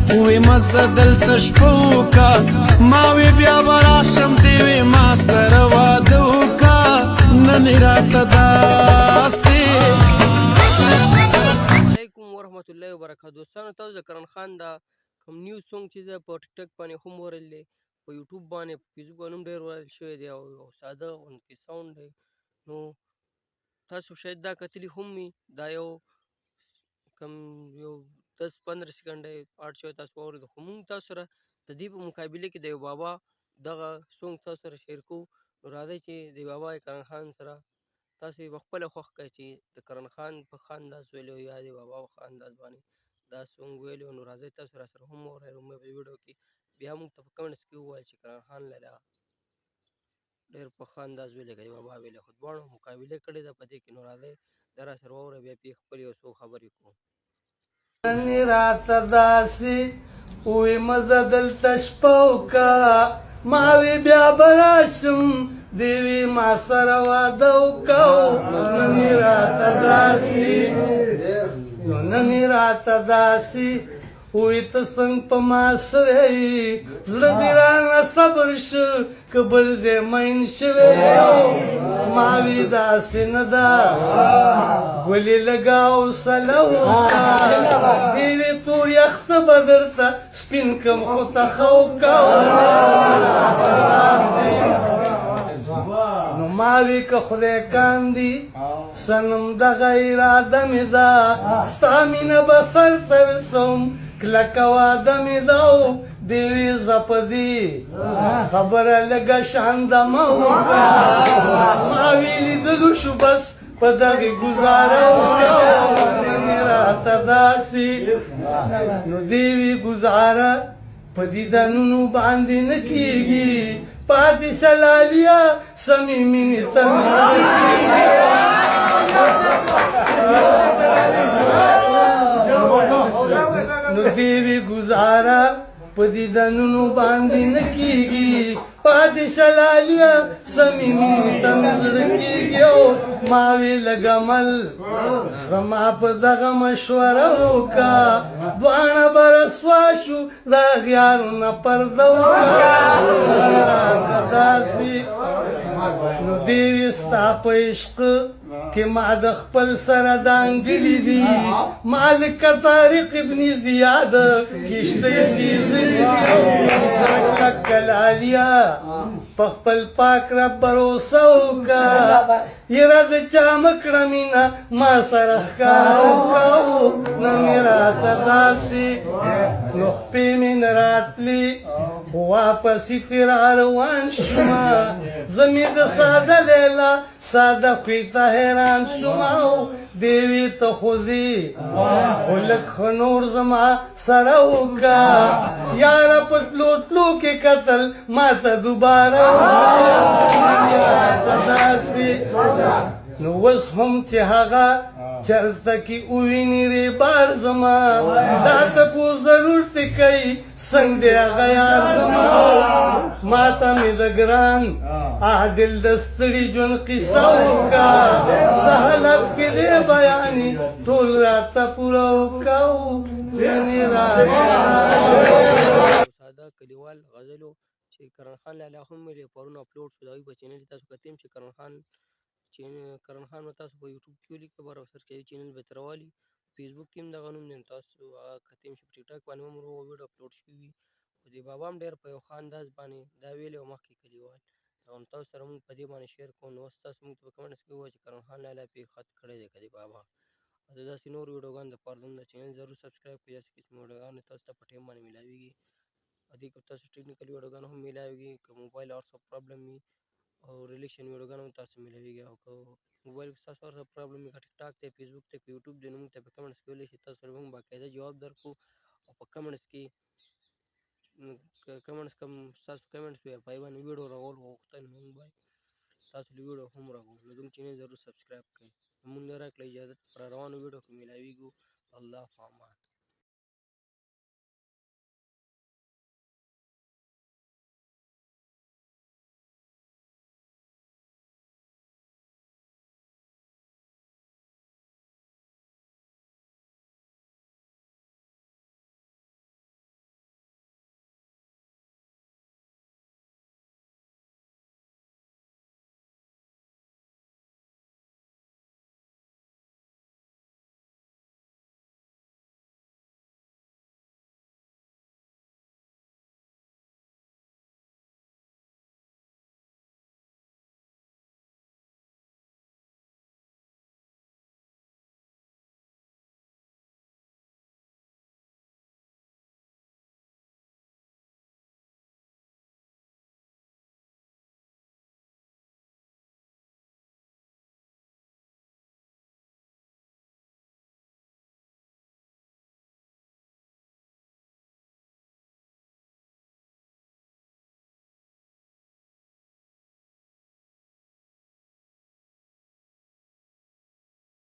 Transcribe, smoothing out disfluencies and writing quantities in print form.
وی مزه دلته شپه وکه ما وی بیا به راشم دې وی ما سره واده وکه نن یې راته داسې علیکم ورحمت الله وبرکاته. دوستانو تاسو د کرن خان دا کوم نیو سونګ چې ده په ټیک ټاک باندې هم ویل دی، په یوټیوب باندې په فیسبوک باندې هم ډېر ویل شوی دی او ساده غوندې ساوند دی. نو تاسو شاید دا کتلي هم وي. دا یو کم یو 10-15 سکنډه پارټ شوی تاسو واورېدو، خو موږ تاسو سره د دې په مقابله کې د یو بابا دغه سونګ تاسو سره شیر کوو. نو راځئ چې د بابا کرن خان سره تاسو یې په خپله خوښ کړئ چې د کرن خان په ښه انداز ویلي یا د بابا په ښه انداز باندې دا سونګ ویلي. نو راځئ تاسو را سره هم واورئ. نو په ویډیو کې بیا موږ ته په کمنټس کې ووایئ چې کرن خان لاله ډېر په ښه انداز ویلي که د بابا ویلي، خو دواړو مقابله کړې ده په دې کې. نو راځئ دا را سره واورئ، بیا پې خپلې یو څو خبرې کوو. نن راته داسې وی مزه دلته شپه وکه ما وی بیا به راشم دې وی ما سره واده وکه نن راته داسې نن راته داسې وی ته څنګه په ما شوی زړه دې رانه صبر شو که بل ځای مین شوی ما وی داسې نه ده ولې لږه حوصله وکړه دې وی تور یخ څه به درته سپین کړم خو ته ښه وکړه نو ما وی که خدای کاندي صنم دغه اراده مې ده ستا مینه به سر ته رسوم کلکه واده مې ده دې وی زه په دې خبره لږه شانده مه وکړه ما وی لیدلو شو بس په دغې ګزاره وکړه نن یې راته داسې نو دې وی ګزاره په دیدنونو باندې نه کېږي پاتې شه لالیا سمې مینې ته نو دې وی ګزاره په دیدنونو باندې نه کېږي پاتې شه لالیا سمې مینې ته مې زړه کېږي او ما وی لږه مل زما په دغه مشوره وکړه دواړه به رسوا شو د اغیارونه پرده وکړه داسې نو دې وی ستا په عشق کې ما د خپل سره دانګلي دي ما لکه طارق ابن زیاد کشتۍ سیزلي دي کلالیا په خپل پاک رب بروسه وکړه یره د چا مه کړه مینه ما سره ښکاره وکړه نن یې راته داسې نو خپې مې نه راتلې خو واپسې فرا روان شومه زه مې د ساده لیلا ساده خوی ته حیران شومه دې وی ته خو ځې خو لږ ښه نور زما سره وکړه یاره په تلو تلو کې کتل ما ته دوباره وکړه داسې نو اوس هم چې هغه چرته کې وویني ریبار زما دا تپوس ضرور تې کوي څنګه دی هغه یار زما ما ته مې د ګران عادل د ستړي ژوند قصه وکړه څه حالت کې دی بیانې ټول راته پوره وکړه نن ساده کلیوال غزلو چې کرن خان لاله هم مې پرون اپلوډ شو د هغوی په چینل تاسو کتئ چې کرن خان نو تاسو په یوټیوب کې ولیکئ بر او سرچ کوئ چینل به تر راولي. فیسبوک کې هم دغه نوم دی، تاسو هغه کتئ چې په ټیک ټاک باندې هم ویډیو اپلوډ شوي وي. خو د بابا هم ډېر په یو ښه انداز باندې دا ویلي او مخکې کلیوال او تاسو سره موږ په دې باندې شیر کوو. نو اوس تاسو موږ ته په کمنټس کې ووایئ چې کرن خان لاله پې خط کړی دی که د بابا. او د داسې نورو ویډیوګانو دپاره زموږ د چینل ضرور سبسکرایب کړئ. داسې قسم ویډیوګانې تاسو ته په ټایم باندې میلاویږي. په دې کې تاسو ټیکنیکل ویډیوګانې هم میلاویږي که موبایل هر څه پرابلم وي او ریلیشن ویډیوګانې هم تاسو میلاویږي. او که موبایل کې ستاسو هر څه پرابلم وي که ټیک ټاک دی فیسبوک دی که یوټیوب دی نو موږ ته په کمنټس کې ویلی شئ. تاسو سره به موږ باقاعده جواب درکړو او په کمنټس کې کمنټس کوم ستاسو کمنټس وي په هغې باندې ویډیو راغول غوښتل موږ به تاسو له ویډیو هم راغلو. نو زموږ چینل ضرور سبسکرایب کړئ. موږ نه راکړئ اجازت پر روانو ویډیو کې میلاویږو. الله په امان.